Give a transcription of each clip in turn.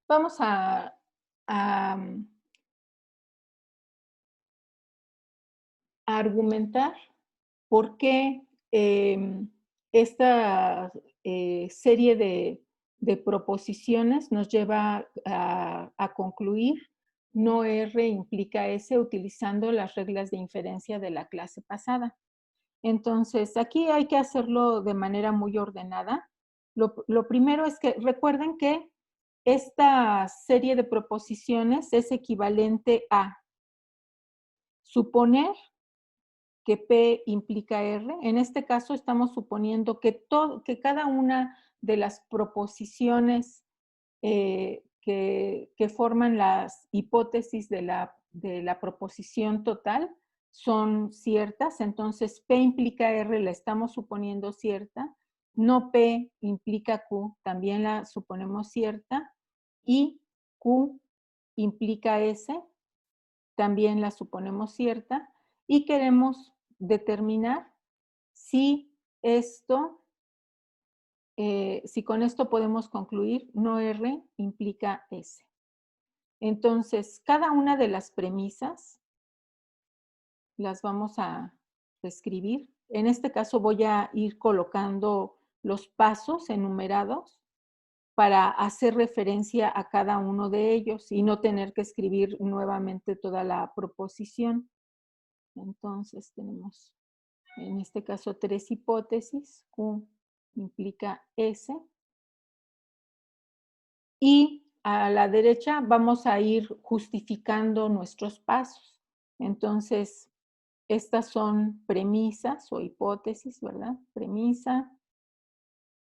Vamos a, a argumentar por qué esta serie de proposiciones nos lleva a concluir no R implica S utilizando las reglas de inferencia de la clase pasada. Entonces, aquí hay que hacerlo de manera muy ordenada. Lo primero es que recuerden que esta serie de proposiciones es equivalente a suponer que P implica R. En este caso estamos suponiendo que cada una de las proposiciones que forman las hipótesis de la proposición total son ciertas. Entonces, P implica R, la estamos suponiendo cierta. No P implica Q, también la suponemos cierta. Y Q implica S, también la suponemos cierta. Y queremos determinar si si con esto podemos concluir no R implica S. Entonces, cada una de las premisas las vamos a escribir. En este caso voy a ir colocando los pasos enumerados para hacer referencia a cada uno de ellos y no tener que escribir nuevamente toda la proposición. Entonces tenemos en este caso 3 hipótesis. Q implica S. Y a la derecha vamos a ir justificando nuestros pasos. Entonces, estas son premisas o hipótesis, ¿verdad? Premisa,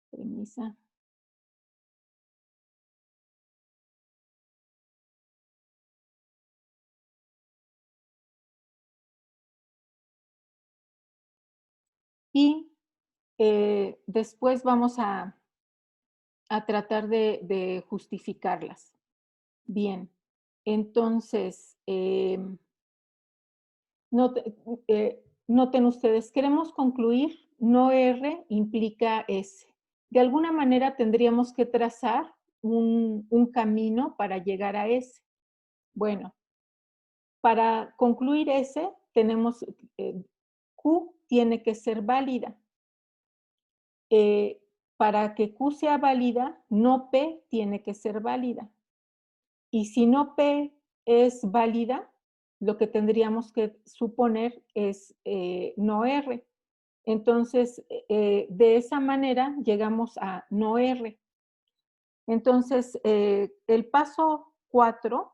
premisa. Y después vamos a tratar de justificarlas. Bien, entonces, noten ustedes, queremos concluir, no R implica S. De alguna manera tendríamos que trazar un camino para llegar a S. Bueno, para concluir S, tenemos, Q tiene que ser válida. Para que Q sea válida, no P tiene que ser válida. Y si no P es válida, lo que tendríamos que suponer es no R. Entonces, de esa manera llegamos a no R. Entonces, el paso 4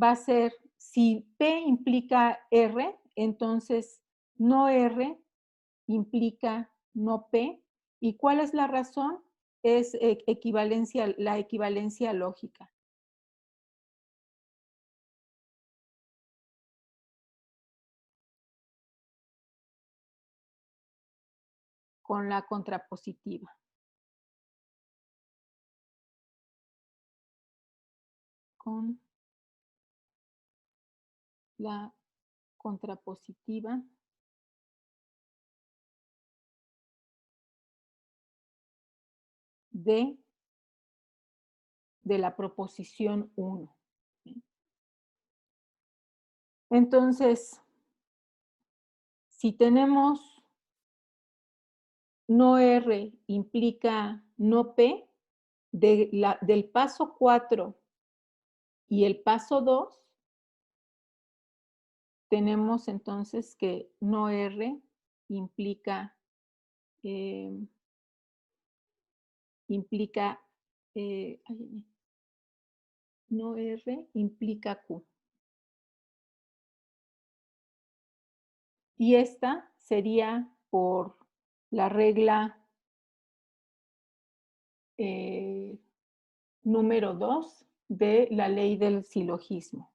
va a ser, si P implica R, entonces no R implica no P. ¿Y cuál es la razón? Es la equivalencia lógica. Con la contrapositiva. Con la contrapositiva de la proposición 1. Entonces, si tenemos no R implica no P, del paso 4 y el paso 2, tenemos entonces que no R implica, eh, implica no R implica Q. Y esta sería por la regla número 2 de la ley del silogismo.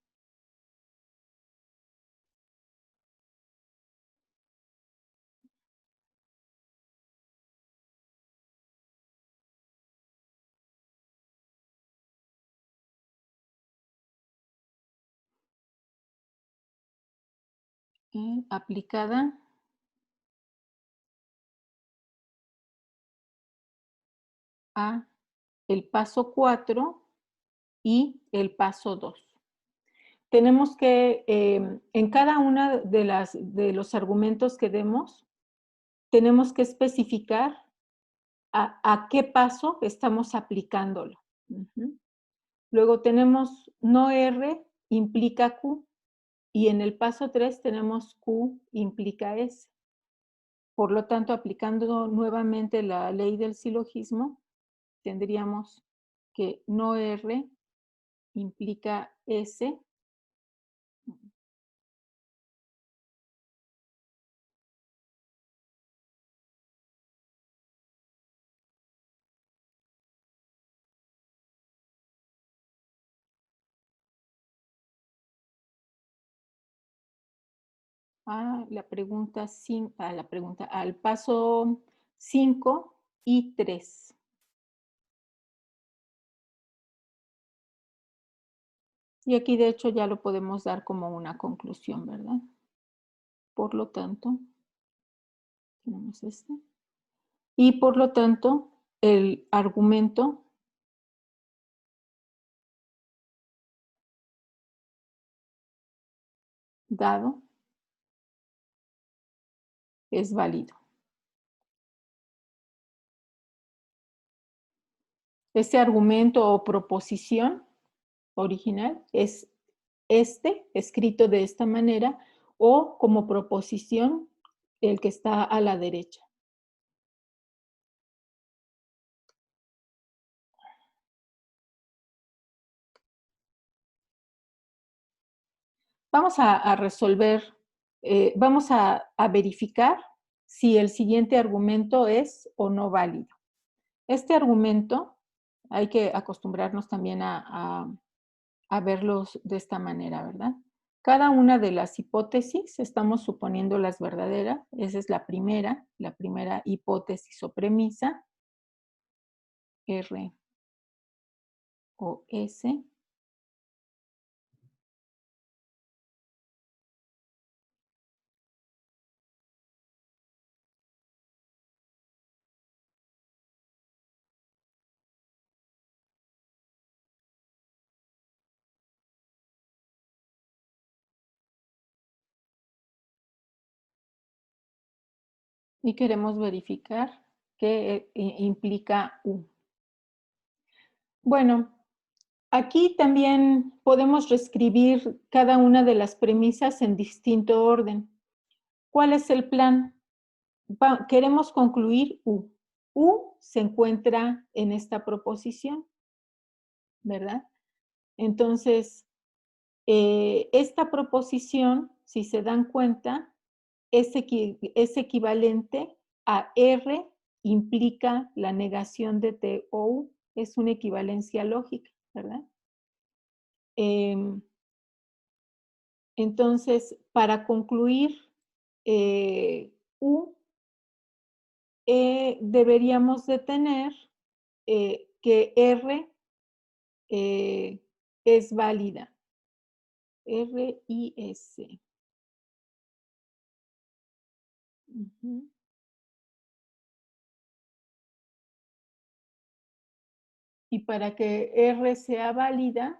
Aplicada a el paso 4 y el paso 2. Tenemos que, en cada una de los argumentos que demos, tenemos que especificar a qué paso estamos aplicándolo. Ujú. Luego tenemos no R implica Q, y en el paso 3 tenemos Q implica S. Por lo tanto, aplicando nuevamente la ley del silogismo, tendríamos que no R implica S. Al paso 5 y 3. Y aquí, de hecho, ya lo podemos dar como una conclusión, ¿verdad? Por lo tanto, tenemos este. Y por lo tanto, el argumento dado es válido. Este argumento o proposición original es este, escrito de esta manera, o como proposición, el que está a la derecha. Vamos a resolver, vamos a verificar si el siguiente argumento es o no válido. Este argumento hay que acostumbrarnos también a verlos de esta manera, ¿verdad? Cada una de las hipótesis estamos suponiendo las verdaderas. Esa es la primera hipótesis o premisa, R o S. Y queremos verificar qué implica U. Bueno, aquí también podemos reescribir cada una de las premisas en distinto orden. ¿Cuál es el plan? Queremos concluir U. U se encuentra en esta proposición, ¿verdad? Entonces, esta proposición, si se dan cuenta, es equivalente a R implica la negación de T o U. Es una equivalencia lógica, ¿verdad? Entonces, para concluir U, deberíamos de tener que R es válida. R y S. Ujú. Y para que R sea válida,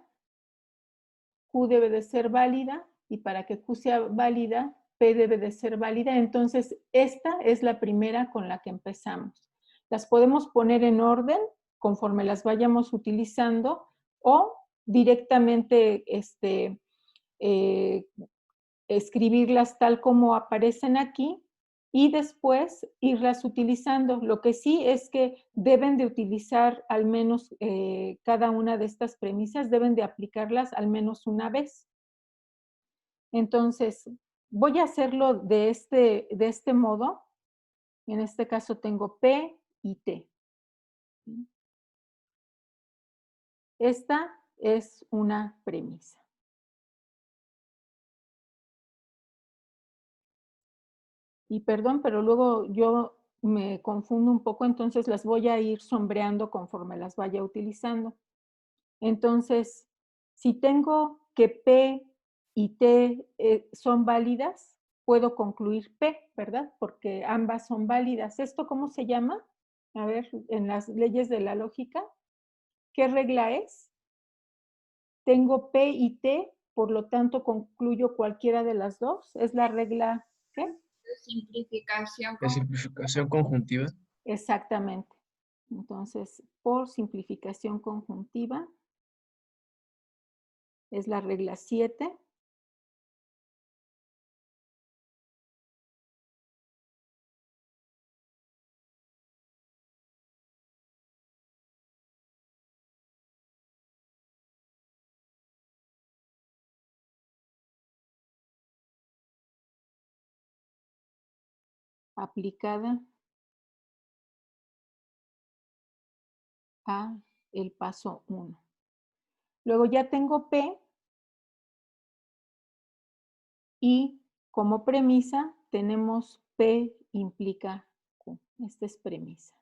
Q debe de ser válida, y para que Q sea válida, P debe de ser válida. Entonces, esta es la primera con la que empezamos. Las podemos poner en orden conforme las vayamos utilizando, o directamente escribirlas tal como aparecen aquí y después irlas utilizando. Lo que sí es que deben de utilizar al menos cada una de estas premisas, deben de aplicarlas al menos una vez. Entonces, voy a hacerlo de este modo. En este caso tengo P y T. Esta es una premisa. Y perdón, pero luego yo me confundo un poco, entonces las voy a ir sombreando conforme las vaya utilizando. Entonces, si tengo que P y T son válidas, puedo concluir P, ¿verdad? Porque ambas son válidas. ¿Esto cómo se llama? A ver, en las leyes de la lógica, ¿qué regla es? tengo P y T, por lo tanto concluyo cualquiera de las dos. Es la regla, ¿qué? De simplificación conjuntiva. Exactamente. Entonces, por simplificación conjuntiva, es la regla 7. Aplicada a el paso 1. Luego ya tengo P y como premisa tenemos P implica Q. Esta es premisa.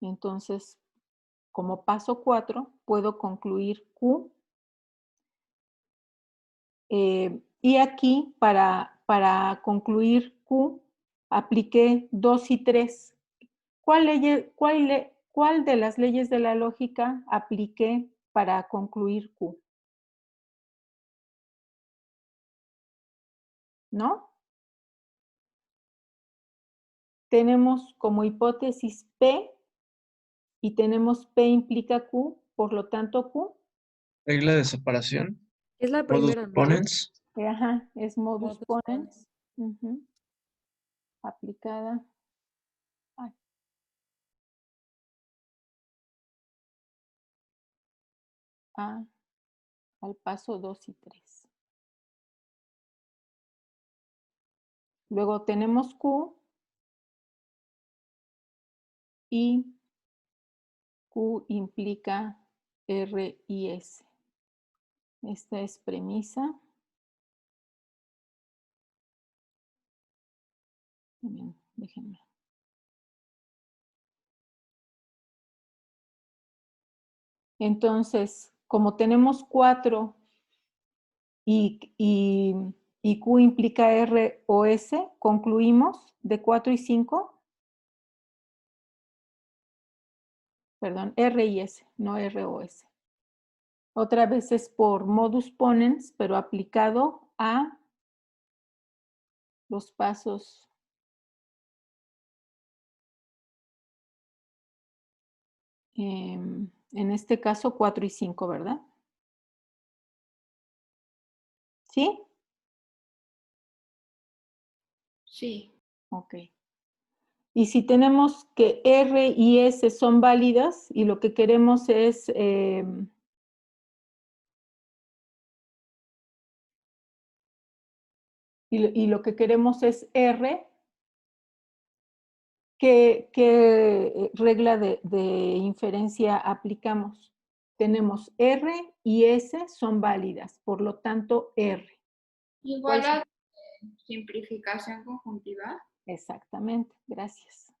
Entonces, como paso 4, puedo concluir Q. Y aquí, para concluir Q, apliqué 2 y 3. ¿Cuál de las leyes de la lógica apliqué para concluir Q? ¿No? Tenemos como hipótesis P y tenemos P implica Q, por lo tanto Q. Regla de separación. Es la Modus primera, ¿no? ponens. Ajá, es modus Modus ponens. Aplicada al paso 2 y 3. Luego tenemos Q y Q implica R y S. Esta es premisa. Bien, déjenme. Entonces, como tenemos 4 y Q implica R o S, concluimos de 4 y 5. Perdón, R y S, no R o S. Otra vez es por modus ponens, pero aplicado a los pasos en este caso 4 y 5, ¿verdad? ¿Sí? Sí. Ok. Y si tenemos que R y S son válidas y lo que queremos es y lo que queremos es R, ¿qué regla de inferencia aplicamos? Tenemos R y S son válidas, por lo tanto R. Igual a simplificación conjuntiva. Exactamente, gracias.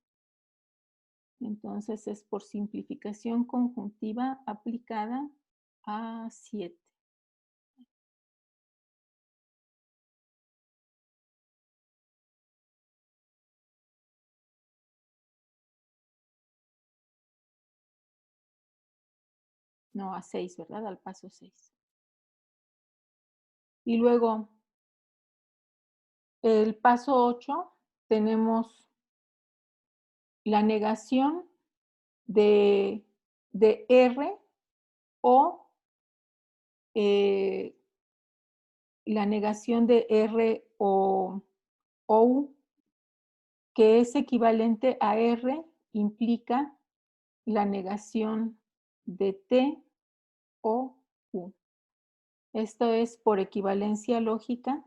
Entonces es por simplificación conjuntiva aplicada a 7. No, a 6, ¿verdad? Al paso 6. Y luego, el paso 8, tenemos la negación de R o la negación de R o U, que es equivalente a R, implica la negación de T o U. Esto es por equivalencia lógica.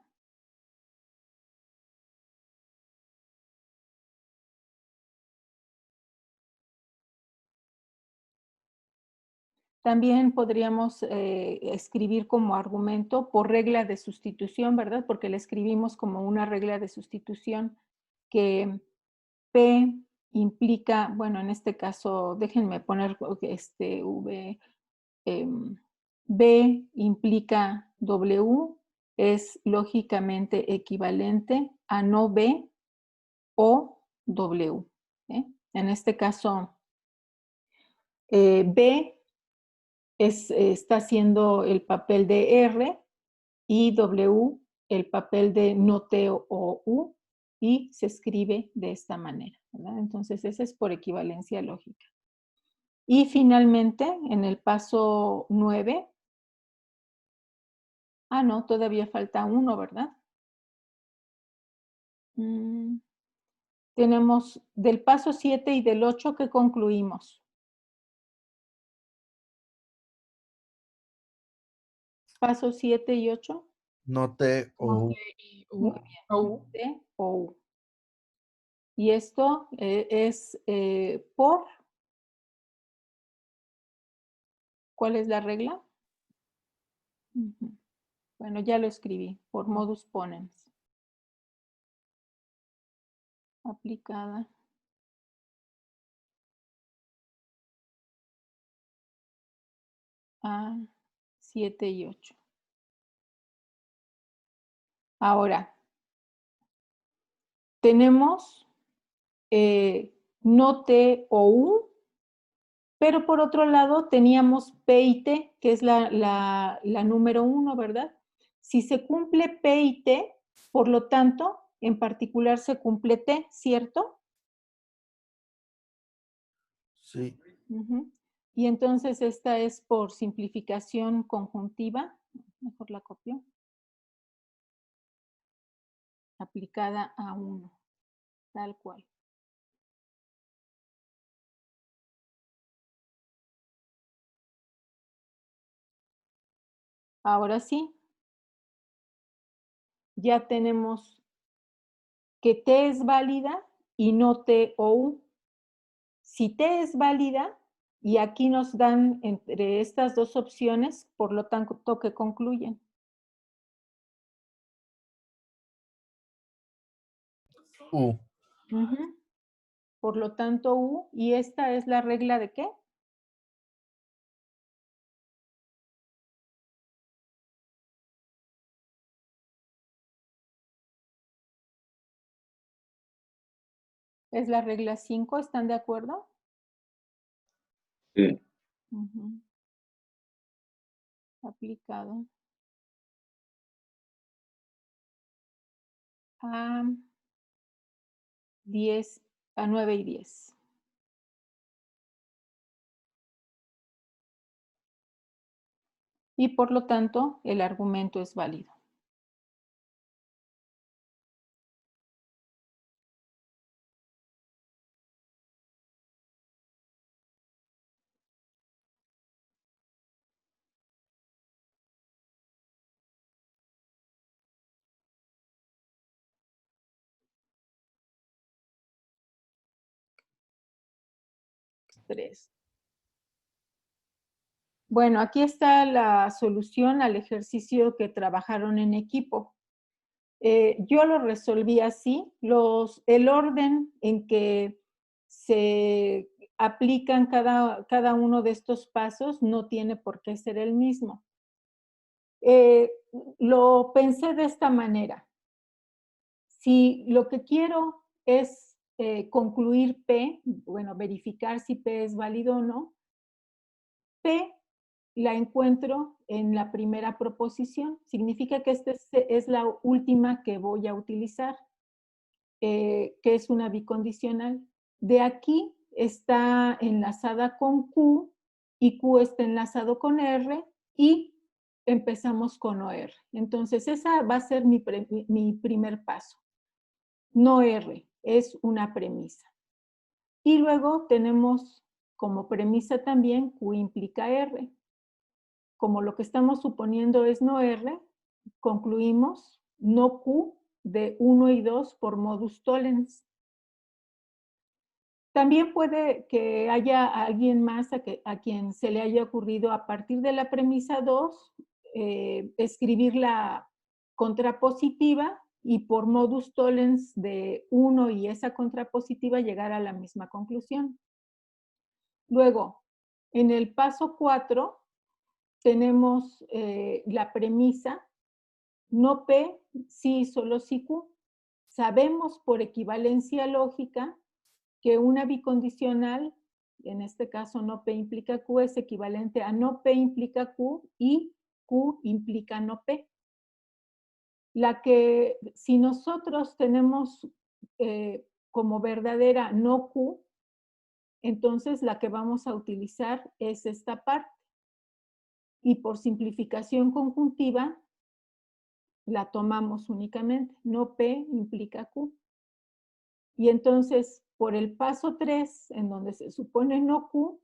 También podríamos escribir como argumento por regla de sustitución, ¿verdad? Porque le escribimos como una regla de sustitución que P implica, bueno, en este caso, déjenme poner V, B implica W, es lógicamente equivalente a no B o W. En este caso, B está haciendo el papel de R y W el papel de no T o U y se escribe de esta manera, ¿verdad? Entonces, ese es por equivalencia lógica. Y finalmente, en el paso 9, no, todavía falta uno, ¿verdad? Tenemos del paso 7 y del 8 que concluimos. Paso 7 y 8. No T o U. Muy bien. T o U. Y esto es por... ¿Cuál es la regla? Bueno, ya lo escribí, por modus ponens. Aplicada. A 7 y 8. Ahora, tenemos no T o U, pero por otro lado teníamos P y T, que es la número 1, ¿verdad? Si se cumple P y T, por lo tanto, en particular se cumple T, ¿cierto? Sí. Y entonces esta es por simplificación conjuntiva. Mejor la copio. Aplicada a 1, tal cual. Ahora sí, ya tenemos que T es válida y no T o U. Si T es válida, y aquí nos dan entre estas dos opciones, por lo tanto que concluyen. U. Por lo tanto U, y esta es la regla de ¿qué? Es la regla 5, ¿están de acuerdo? Sí. Aplicado a 10, a 9 y 10. Y por lo tanto, el argumento es válido. Bueno, aquí está la solución al ejercicio que trabajaron en equipo. Yo lo resolví así. El orden en que se aplican cada uno de estos pasos no tiene por qué ser el mismo. Lo pensé de esta manera. Si lo que quiero es concluir P, bueno, verificar si P es válido o no, P la encuentro en la primera proposición. Significa que esta es la última que voy a utilizar, que es una bicondicional. De aquí está enlazada con Q y Q está enlazado con R y empezamos con OR. Entonces, esa va a ser mi primer paso. No R, es una premisa. Y luego tenemos como premisa también Q implica R. Como lo que estamos suponiendo es no R, concluimos no Q de 1 y 2 por modus tollens. También puede que haya alguien más a quien se le haya ocurrido a partir de la premisa 2 escribir la contrapositiva y por modus tollens de 1 y esa contrapositiva llegar a la misma conclusión. Luego, en el paso 4 tenemos la premisa no P, sí, solo sí Q. Sabemos por equivalencia lógica que una bicondicional, en este caso no P implica Q, es equivalente a no P implica Q y Q implica no P. La que, si nosotros tenemos como verdadera no Q, entonces la que vamos a utilizar es esta parte. Y por simplificación conjuntiva, la tomamos únicamente. No P implica Q. Y entonces, por el paso 3, en donde se supone no Q,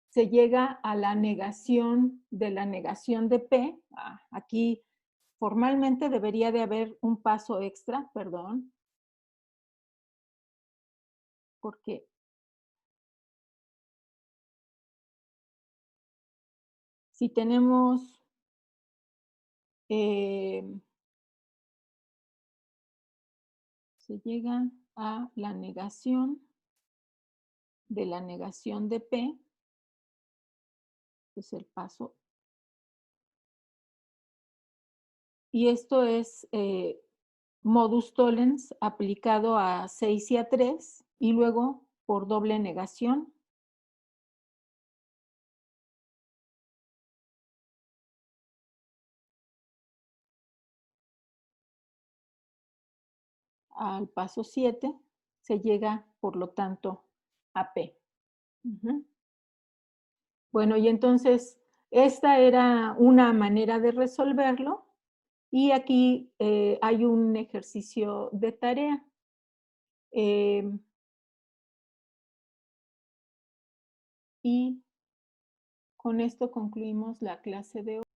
se llega a la negación de P. Aquí formalmente debería de haber un paso extra, perdón. Porque si tenemos se llega a la negación de P, es el paso. Y esto es modus tollens aplicado a 6 y a 3, y luego por doble negación. Al paso 7 se llega, por lo tanto, a P. Bueno, y entonces esta era una manera de resolverlo, y aquí hay un ejercicio de tarea. Y con esto concluimos la clase de hoy.